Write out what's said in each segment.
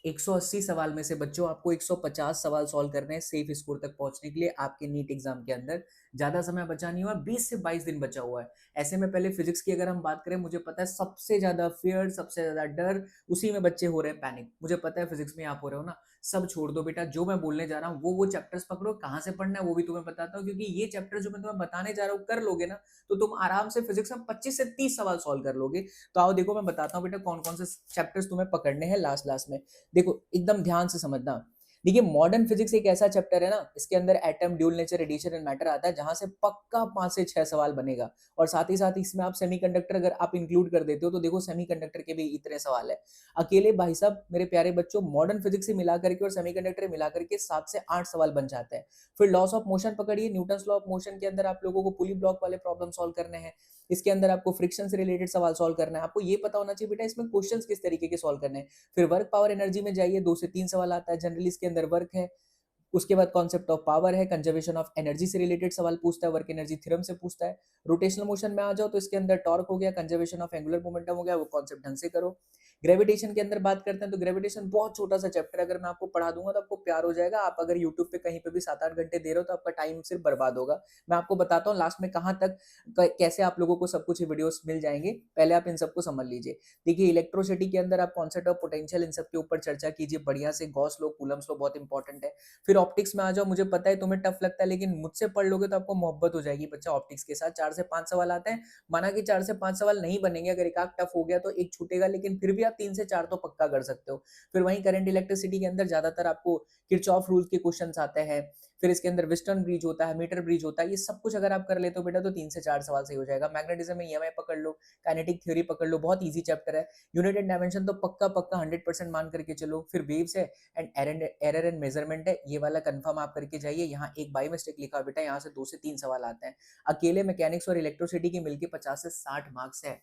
180 सवाल में से बच्चों आपको 150 सवाल सॉल्व करने हैं सेफ स्कोर तक पहुंचने के लिए आपके नीट एग्जाम के अंदर। ज्यादा समय बचा नहीं हुआ, 20 से 22 दिन बचा हुआ है। ऐसे में पहले फिजिक्स की अगर हम बात करें, मुझे पता है सबसे ज्यादा फियर, सबसे ज्यादा डर उसी में बच्चे हो रहे हैं पैनिक। मुझे पता है फिजिक्स में आप हो रहे हो ना, सब छोड़ दो बेटा। जो मैं बोलने जा रहा हूँ वो चैप्टर्स पकड़ो, कहाँ से पढ़ना है वो भी तुम्हें बताता हूँ, क्योंकि ये चैप्टर जो मैं तुम्हें बताने जा रहा हूँ कर लोगे ना, तो तुम आराम से फिजिक्स में 25 से 30 सवाल सॉल्व कर लोगे। तो आओ देखो मैं बताता हूँ बेटा कौन कौन से चैप्टर्स तुम्हें पकड़ने हैं लास्ट लास्ट में। देखो एकदम ध्यान से समझना। देखिए मॉडर्न फिजिक्स एक ऐसा चैप्टर है ना, इसके अंदर atom, dual nature, radiation and matter आता है, जहां से पक्का 5 से 6 सवाल बनेगा। और साथ ही साथ इसमें आप सेमीकंडक्टर अगर आप इंक्लूड कर देते हो तो देखो सेमीकंडक्टर के भी इतने सवाल है। अकेले भाई साहब मेरे प्यारे बच्चों, मॉडर्न फिजिक्स से मिला करके और सेमीकंडक्टर मिला करके 7 से 8 सवाल बन जाते हैं। फिर लॉस ऑफ मोशन पकड़िए, न्यूटन्स लॉ ऑफ मोशन के अंदर आप लोगों को पुली ब्लॉक वाले प्रॉब्लम सॉल्व करने हैं। इसके अंदर आपको फ्रिक्शन से रिलेटेड सवाल सॉल्व करना है। आपको ये पता होना चाहिए बेटा इसमें क्वेश्चंस किस तरीके के सॉल्व करने हैं। फिर वर्क पावर एनर्जी में जाइए, 2 से 3 सवाल आता है जनरली, इसके अंदर वर्क है। उसके बाद कॉन्सेप्ट ऑफ पावर है, कंजर्वेशन ऑफ एनर्जी से रिलेटेड सवाल पूछता है, वर्क एनर्जी थ्योरम से पूछता है। रोटेशनल मोशन में आ जाओ तो इसके अंदर टॉर्क हो गया, कंजर्वेशन ऑफ एंगुलर मोमेंटम हो गया, वो कॉन्सेप्ट ढंग से करो। ग्रेविटेशन के अंदर बात करते हैं तो ग्रेविटेशन बहुत छोटा सा चैप्टर, अगर मैं आपको पढ़ा दूंगा तो आपको प्यार हो जाएगा। आप अगर यूट्यूब पे कहीं पे भी 7-8 घंटे दे रहे हो तो आपका टाइम सिर्फ बर्बाद होगा। मैं आपको बताता हूँ लास्ट में कहाँ तक कैसे आप लोगों को सब कुछ वीडियोस मिल जाएंगे, पहले आप इन सबको समझ लीजिए। देखिए इलेक्ट्रोसिटी के अंदर आप कॉन्सेप्ट ऑफ पोटेंशियल, इन सब के ऊपर चर्चा कीजिए बढ़िया से। गॉस लॉ, कूलम्स लॉ बहुत इंपॉर्टेंट है। फिर ऑप्टिक्स में आ जाओ, मुझे पता है तुम्हें टफ लगता है, लेकिन मुझसे पढ़ लोगे तो आपको मोहब्बत हो जाएगी बच्चा ऑप्टिक्स के साथ। 4 से 5 सवाल आते हैं, माना कि 4 से 5 सवाल नहीं बनेंगे, अगर एक आध टफ हो गया तो एक छूटेगा, लेकिन फिर भी आप 3 से 4 तो पक्का कर सकते हो। फिर वहीं करंट इलेक्ट्रिसिटी के अंदर ज्यादातर आपको किरचॉफ रूल के क्वेश्चन आते हैं। फिर इसके अंदर विस्टर्न ब्रिज होता है, मीटर ब्रिज होता है, ये सब कुछ अगर आप कर लेते हो बेटा तो 3 से 4 सवाल सही हो जाएगा। मैग्नेटिज्म में ईएमआई पकड़ लो, काइनेटिक थ्योरी पकड़ लो, बहुत इजी चैप्टर है। यूनिट एंड डायमेंशन तो पक्का पक्का 100% मान करके चलो। फिर वेव्स है एंड एरर एंड मेजरमेंट है, ये वाला कंफर्म आप करके जाइए। यहाँ एक बाई मिस्टेक लिखा बेटा, यहाँ से 2 से 3 सवाल आते हैं। अकेले मैकेनिक्स और इलेक्ट्रिसिटी के मिलके 50 से 60 मार्क्स है।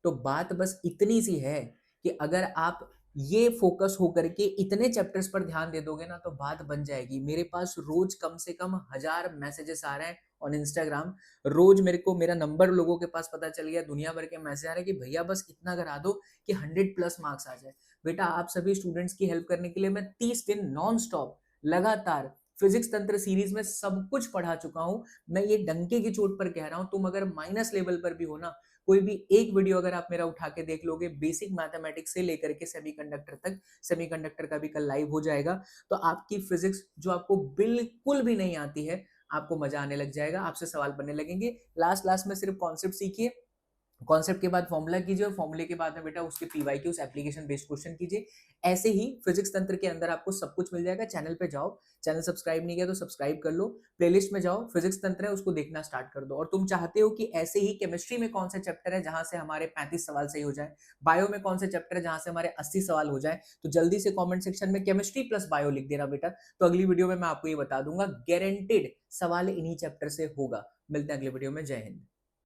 तो बात बस इतनी सी है कि अगर आप ये फोकस होकर के इतने चैप्टर्स पर ध्यान दे दोगे ना तो बात बन जाएगी। मेरे पास रोज कम से कम 1000 मैसेजेस आ रहे हैं ऑन इंस्टाग्राम। रोज मेरे को मेरा नंबर लोगों के पास पता चल गया, दुनिया भर के मैसेज आ रहे हैं कि भैया बस इतना करा दो कि 100+ मार्क्स आ जाए। बेटा आप सभी स्टूडेंट्स की हेल्प करने के लिए मैं 30 दिन नॉन स्टॉप लगातार फिजिक्स तंत्र सीरीज में सब कुछ पढ़ा चुका हूं। मैं ये डंके की चोट पर कह रहा हूं, तुम अगर माइनस लेवल पर भी हो ना, कोई भी एक वीडियो अगर आप मेरा उठा के देख लोगे, बेसिक मैथमेटिक्स से लेकर के सेमीकंडक्टर तक, सेमीकंडक्टर का भी कल लाइव हो जाएगा, तो आपकी फिजिक्स जो आपको बिल्कुल भी नहीं आती है, आपको मजा आने लग जाएगा, आपसे सवाल बनने लगेंगे। लास्ट लास्ट में सिर्फ कॉन्सेप्ट सीखिए, कॉन्सेप्ट के बाद फॉर्मूला कीजिए, और फॉर्मूले के बाद में बेटा उसके पीवाईक्यूज, एप्लीकेशन बेस्ड क्वेश्चन कीजिए। ऐसे ही फिजिक्स तंत्र के अंदर आपको सब कुछ मिल जाएगा। चैनल पे जाओ, चैनल सब्सक्राइब नहीं किया तो सब्सक्राइब कर लो, प्लेलिस्ट में जाओ, फिजिक्स तंत्र है उसको देखना स्टार्ट कर दो। और तुम चाहते हो कि ऐसे ही केमिस्ट्री में कौन से चैप्टर है जहां से हमारे 35 सवाल सही हो जाए, बायो में कौन से चैप्टर है जहां से हमारे 80 सवाल हो जाए, तो जल्दी से कॉमेंट सेक्शन में केमिस्ट्री प्लस बायो लिख देना बेटा। तो अगली वीडियो में मैं आपको ये बता दूंगा, गारंटेड सवाल इन्हीं चैप्टर से होगा। मिलते हैं अगले वीडियो में। जय हिंद।